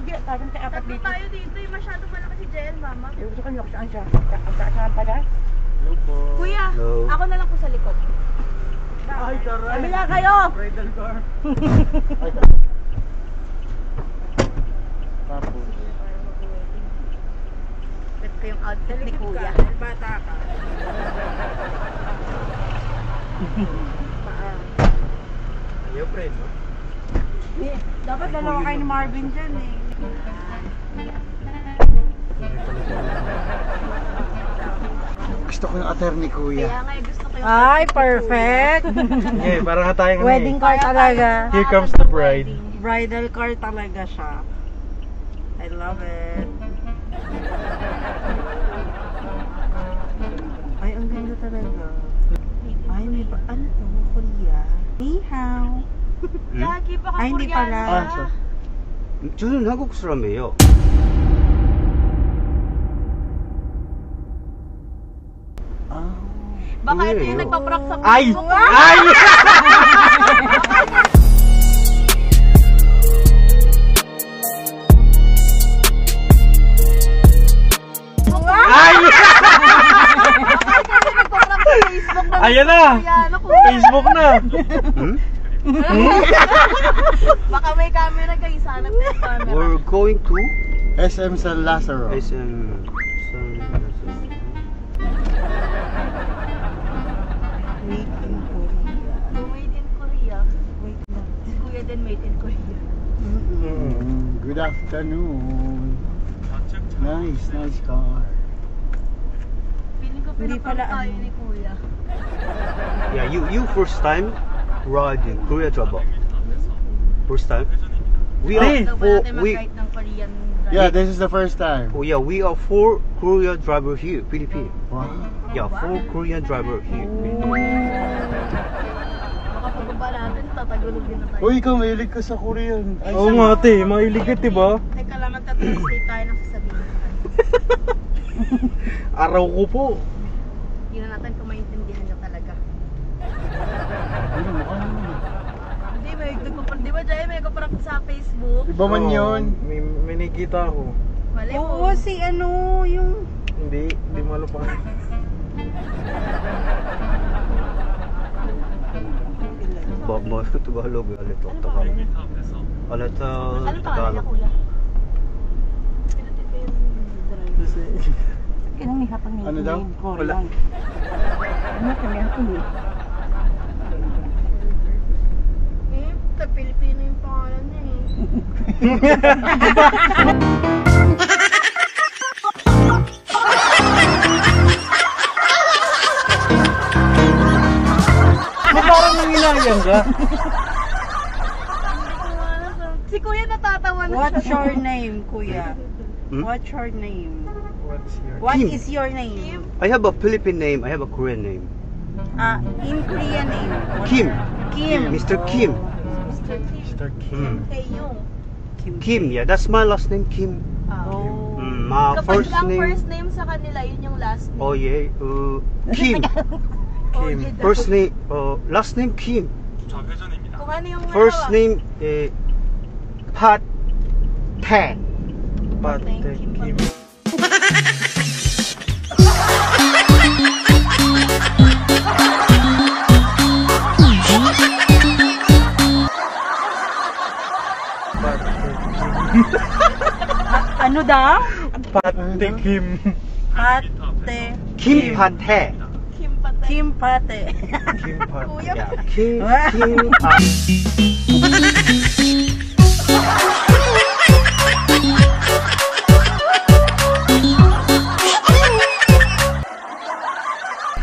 Hindi, parang tayo apat Tatlo dito. tayo dito eh. Masyado malaki si Jen, mama. Gusto ko nyo, saan siya? Saan pala? Hello po. Kuya, Hello. ako na lang po sa likod. Ay, taray. Kamila kayo! Bridal car. Ay, Tapos. Ito yung outfit ni Kuya. bata ka. Ayaw, friend, no? Dapat dalawa kayo ni Marvin dyan eh. Gusto ko yung attorney, kuya. Kaya nga gusto ko yung Ay, perfect! Yeah, parang nga tayo Wedding car talaga. Here comes the bride. Bridal car talaga siya. I love it. Ay, ang ganda talaga. Ay, may ba? Ano to? Korea? Ni hao. Lagi pa ka Ay, hindi pala. Koreana. 저는 한국 사람이에요. Baka ito yung Koreano. nagpa-prank sa Ay! Facebook. Ay! Ay! Nagpa-prank sa Facebook na Ayan na! Koreano, Kuya. Facebook na! Baka may camera kayo. Sanap na yung camera. We're going to SM San Lazaro. SM. Made in Korea. Made in Korea. Wait lang. Si Kuya din made in Korea. Good afternoon. Nice, nice car. Feeling ko Hindi pala pinaprank tayo ano. ni Kuya. Yeah, you first time ride in Korea driver. First time. We Hey! are Daw ba four. natin mag-ride ng Korean driver? Yeah, this is the first time. Oh yeah, we are 4 Korean driver here, Philippines. Wow. Yeah, 4 Korean driver here. Baka pababa natin, tatagulogin na tayo. Uy, ikaw mahilig ka sa Korean. Ay, Oo nga ate, mahilig ka diba? Teka lang, magta-translate tayo ng sasabihin. Araw ko po. Hindi na natin kung maintindihan niya talaga. Ano, mukha naman. Hindi, di ba Jay, may nagpaparap sa Facebook? Iba man Oo, yun. May nakita ako. Mali po. Oo, si ano, yung... Hindi malo pa. Mo Tagalog, alito Tagalog. Alito Ano pangalan niya, Tagalog. Kuya? Pinutin ko yung driver. Kailan may hapang nito? Ano daw? Wala. Ano kami hapang nito? Sa Pilipino yung pangalan niya eh. Parang nanginayang ka. Si Kuya natatawa na What's siya. your name, kuya? Hmm? What's your name? What's your... What Kim. is your name? I have a Philippine name, I have a Korean name. In Korean name. Kim. Kim. Mr. Kim. Mr. Kim. Mr. Kim. Mm. Taeyong. Kim, yeah, that's my last name, Kim. Oh. My Kapag first ang name. first name sa kanila, yun yung last name. Oh yeah, Kim. Oh, Kim. yun daw. First name, last name Kim. Kung ano yung First ano, name, Pat Tan. Pate Kim. Kim. Pate Kim. Ano daw? Pate Kim. Pate. Kim Pate. Kim Patay. Kim Pate. Kim Pate. Kuya, Yeah, Kim Pate.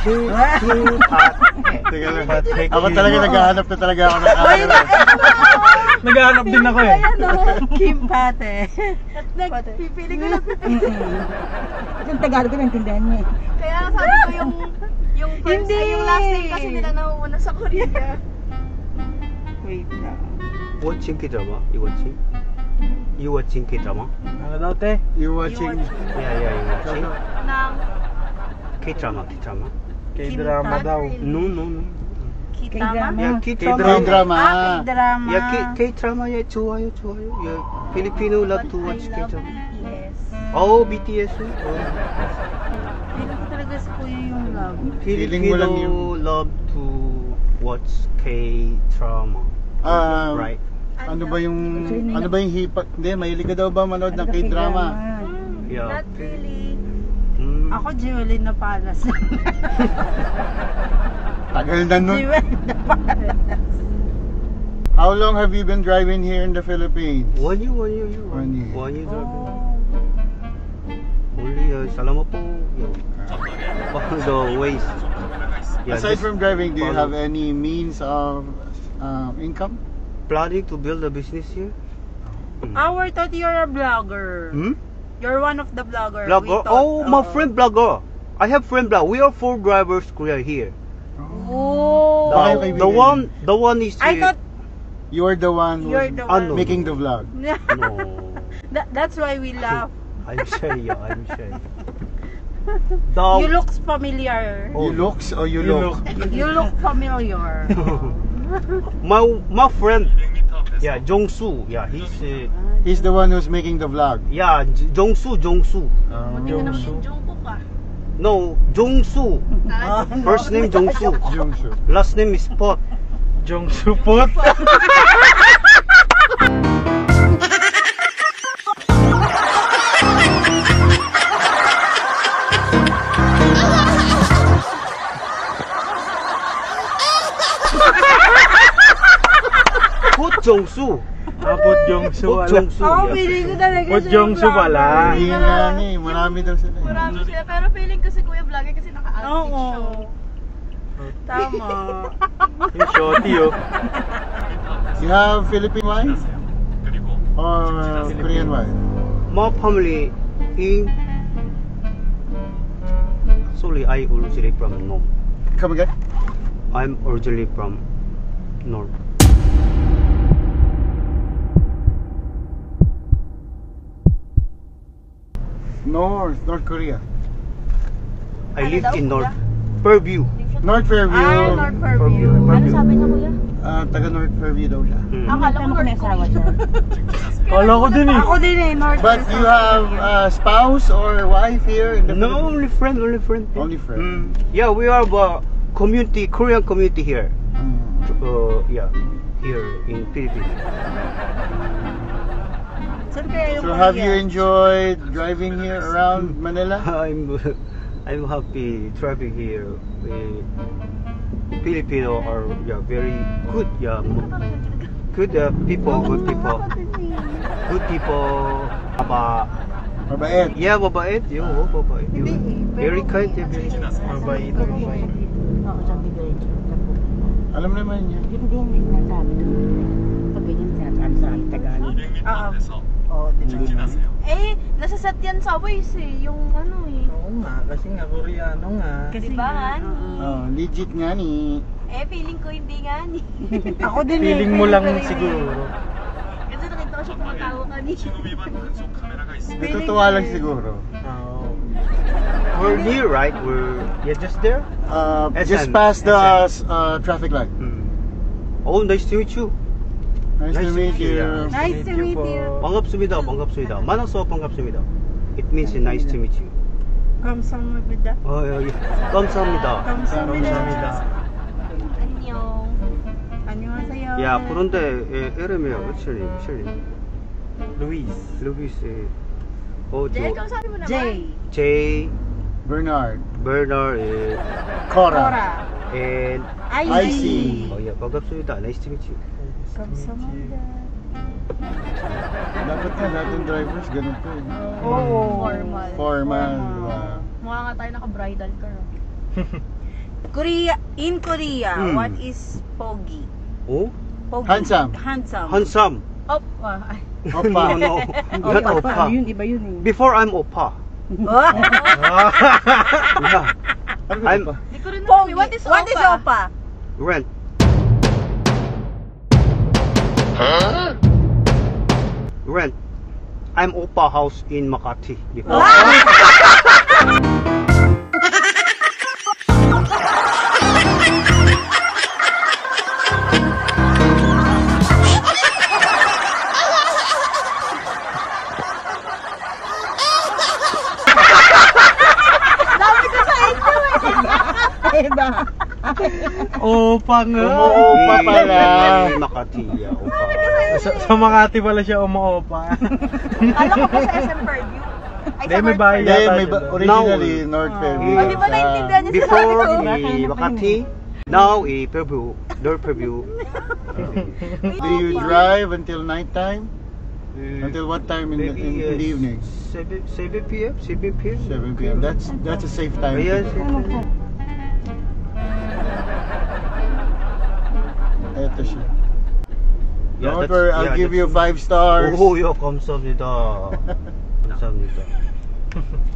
Kim Pate. Teka lang. Pate Ako Kim. talaga naghahanap na talaga ako ng camera. Naghahanap din ako eh. Kim Pate. Nagpipili ko lang. Yung Tagalog ko naintindihan niya eh. Kaya sabi ko yung first Hindi. yung last name kasi nila nauuna sa Korea. Wait lang. Watching K-drama? You watching? You watching K-drama? Ano daw te? You watching? Yeah, you watching? Nang K-drama, K-drama. K-drama daw. No. K-drama? Yeah, K-drama. K-drama. Yeah, K-drama. Yeah, 좋아요. Yeah, Filipino love to watch K-drama. BTS. Oh, BTS. Oh. Feeling ko talaga si Kuya yung love. Feeling mo lang Filipino yung- love to watch K-drama. Right. Ano ba yung hipa? Hindi, mahilig ka daw ba manood ng K-drama? Yeah. Not really. Mm. Ako, Jewelin na palas. Tagal na nun. Jewelin na palas. How long have you been driving here in the Philippines? 1 year. 1 year. 1 year driving. Oh. Only salamat po. Follow the ways. Yeah, Aside just from driving, do you follow. have any means of income? planning to build a business here? I thought you're a vlogger. Hmm? You're one of the vloggers. Blogger? Oh, my friend blogger. I have friend blogger. We are 4 drivers Korea here. Oh. Baka yung kaibigan The one is I thought You're the one who's you're the Ano? one. making the vlog. No. That's why we laugh. I'm shy. I'm shy. You look familiar. You looks or you look? You look familiar. my friend. Yeah, Jongsu. Yeah, He's the one who's making the vlog. yeah, Jongsu. Jongsu. Jungkook ah. No, Jongsu. First name Jongsu. Jungsu. Last name is Pot. Jongsu Pot. Pot Jongsu. Pot Jongsu. Pot Jongsu. Oh, yeah. feeling ko talaga Pot siya Jongsu yung pala. vlogger. Hindi nga ni, marami daw sila. Marami sila. Pero feeling ko si Kuya vlogger kasi naka-outfit Oo. show. Tama. Yung shorty oh. You have Philippine wife? Or Korean wife? My family in. Sorry, I originally from North. Come again? I'm originally from North. North Korea. I live in North Fairview. North Fairview. North Fairview. Ano sabi niya Kuya? Taga North Fairview daw siya. Hmm. Akala ko North Korea. Kala ko din eh. Ako din eh, North But you have a spouse or wife here in the No, Philippines? only friend, only friend. Only friend. Yeah, we have a community, Korean community here. Yeah, here in Philippines. Saan kaya yung So have you Korea? enjoyed driving here around Manila? I'm happy driving here. Filipino are very good. Yeah, good people, good people, good people. Mabait. Yeah, mabait. Yo, mabait. Yo. Very kind. Yeah, very kind. Mabait. Oo, sabi ko rin. Alam naman niya. Yun din, may nasabi doon. Pag ganyan sinasabi sa akin, Tagalog. Oo, di ba? Eh, nasa-set yan sa Waze eh. Yung ano eh. Oo nga, kasi nga Koreano nga. Kasi Diba, nga, Hani? Oh, legit nga ni. Eh, feeling ko hindi nga ni. Ako din eh. Feeling mo lang ko rin eh. siguro. Kasi nakita ko siya tumatawa kanina. Natutuwa lang siguro. Oo. We're near, right? Yeah, just there. Just SM. past the traffic light. Oh, nice to meet you. Nice to meet you. Yeah. Nice to meet you. 반갑습니다. 반갑습니다. 만나서 반갑습니다. It means nice to meet you. 감사합니다. Yeah. 감사합니다. 감사합니다. Anyong. 안녕하세요. 야, 그런데 이름이요. 셜리. Luis. 루비스. Jay, ikaw sabi mo naman. Jay. Jay, Bernard. Bernard, Cora. Cora. and IC. oh yeah, 반갑습니다. Nice to meet you. 감사합니다. Dapat nga lahat ng drivers ganun to eh. Oo. Formal. Formal. diba? Mukha nga tayo naka-bridal car. In Korea, what is pogi? Oh, Pogi. Handsome. Handsome. handsome. Op, ay. Opa. No, not oppa. Yun, iba yun eh. Before I'm oppa. Oh. Yeah, Ano ba I'm opa? Di ko rin Pogi. What is What is opa? rent. Rent. I'm oppa house in Makati before. Opa nga. Umuupa pala. Makati, yeah, opa. Sa Makati pala siya umuopa. Kala ko po sa SM Fairview. Ay, Hindi, sa may North bahay Hindi, yata may siya. originally North Fairview. Oh, di ba naintindihan niyo sa Before sabi ko? Makati, now Fairview, North Fairview. Do you drive until night time? Until what time in the evening? 7 p.m. 7 p.m. 7 p.m. That's a safe time. Yes. Ito siya. Yeah, Don't that's- worry, I'll yeah, give you that's- 5 stars. Oh, yeah, 감사합니다. 감사합니다.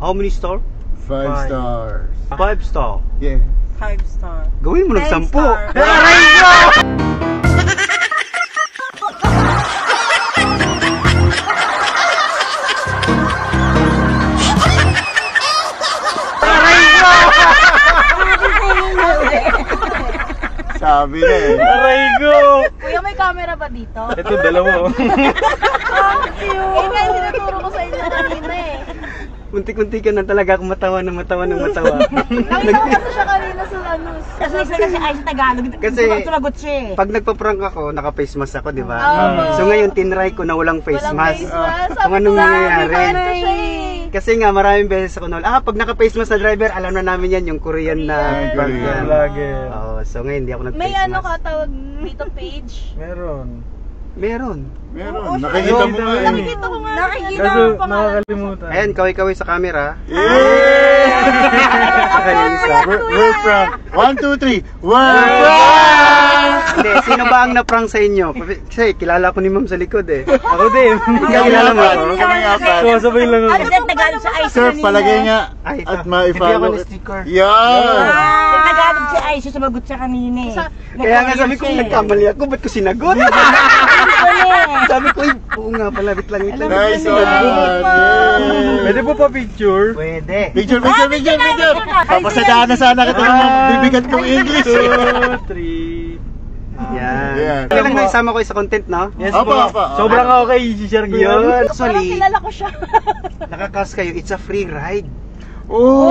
How many star? 5 stars. 5 star. Yeah. 5-star. Gawin mo ng 10. star. Sabi na eh. Aray ko! Kuya, may camera ba dito? Ito, dalawa. Eh, nga yung tinuturo ko sa inyo kanina eh. Muntik-muntik ka na talaga akong matawa ng matawa ng matawa. Nakita ko kasi siya kanina sa ano. Kasi ay sa Tagalog. Kasi- Sumagot siya eh. Pag nagpa-prank ako, naka-face mask ako, di ba? Oo. So ngayon, tinry ko na walang face Walang mask. face mask. Kung anong nangyayari. Kwento siya eh. Kasi nga, maraming beses ako pag naka-face mask na driver, alam na namin yan, yung Korean na prank yan. Vlogger. Oo, so ngayon, hindi ako nag-face May ano mask. ka tawag dito page? Meron. Meron. Meron. Nakikita mo nga eh. Nakikita ko nga. Nakikita Kaso, ko pangalan. nakakalimutan. Ayan, kaway-kaway sa camera. Yeah! Ayun, isa. We're from 1, 2, 3. We're from! Hindi, sino ba ang na-prank sa inyo? Kasi kilala ko ni ma'am sa likod eh. Ako din. Ikaw kilala mo ako? Kaming apat. Sumasabay lang ako. Kasi Tagalog sa Ice Sir, palagay nga. Ay, At ito. ma-follow. Bibigyan ko ng sticker. Yan! Sa Tagalog si Ice, sumagot siya kanina eh. Kaya nga sabi ko, nagkamali ako, ba't ko sinagot? Sabi ko, oo nga pala, wait lang. Nice one! Yeah. Pwede po pa picture? Pwede. Picture! Papasadaan na sana kita ng bibigat kong English. 2, 3. Yan. Yan. Okay lang na isama ko sa content, no? Yes Opo, po. opo. Sobrang okay, i-share ko Yun. yun. Parang Actually, kilala ko siya. nakakas kayo, it's a free ride. Oh!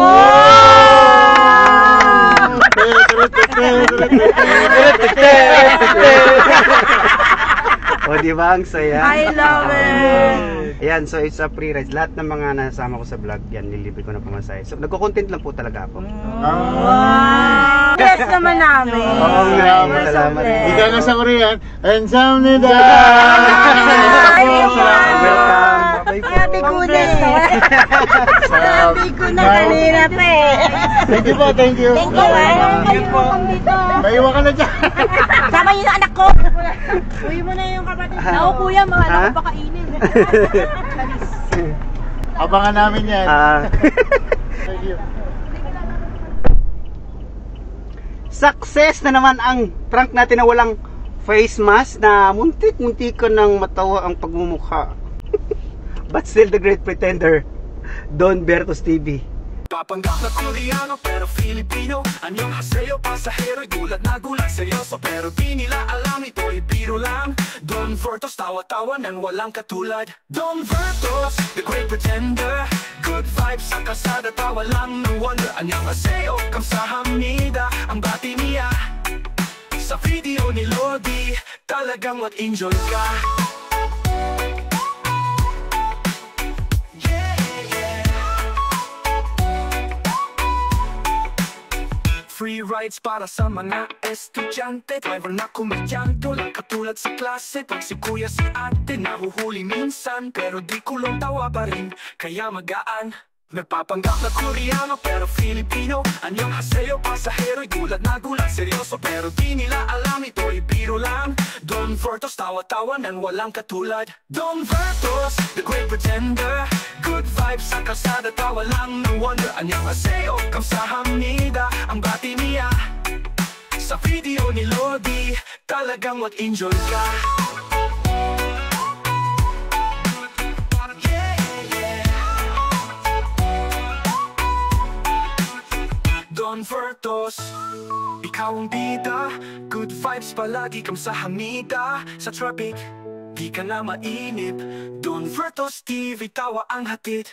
O, di ba? Ang saya. I love it. Ayan, so it's a free ride. Lahat ng mga nasama ko sa vlog, yan, nilibre ko na pamasahe. So, nagko-content lang po talaga ako. Yes naman namin. Oo nga, salamat. Ika nga sa Korean. 감사합니다. Welcome. Sabi ko na eh. Sabi ko na kanina pa eh. Thank you po, thank you. Thank you. Thank you po. Maiwan ka na dyan. Sama yung anak ko. Uwi mo na yung kapatid. Ako kuya, mahal Ha? ako pakainin. Abangan namin yan. Thank you. Success na naman ang prank natin na walang face mask na muntik-muntik ng matawa ang pagmumukha. But still the great pretender, Don Bertos TV. Papanggap na Koreano pero Filipino. Anyong haseyo, pasahero'y gulat na gulat, seryoso pero di nila alam ito'y biro lang. Don Vertos, tawa-tawa nang walang katulad. Don Vertos, the great pretender. Good vibes sa kalsada, tawa lang no wonder. Anyong haseyo, kamsahamnida, ang bati niya. Sa video ni Lodi, talagang mag-enjoy ka. Free rides para sa mga estudyante. Driver na komedyante, lang katulad sa klase. Pag si kuya si ate, nahuhuli minsan. Pero di kulong tawa pa rin, kaya magaan. Nagpapanggap na Koreano pero Filipino. Anyong haseyo, pasahero'y gulat na gulat, seryoso pero di nila alam ito'y biro lang. Don Vertos, tawa-tawa nang walang katulad. Don Vertos, the great pretender. Good vibes sa kalsada, tawa lang no wonder. Anyong haseyo, kamsahamnida, ang bati niya. Sa video ni Lodi, talagang mag-enjoy ka. Don Vertos, ikaw ang bida. Good vibes palagi kamsahamnida. Sa traffic, di ka na mainip. Don Vertos TV, tawa ang hatid.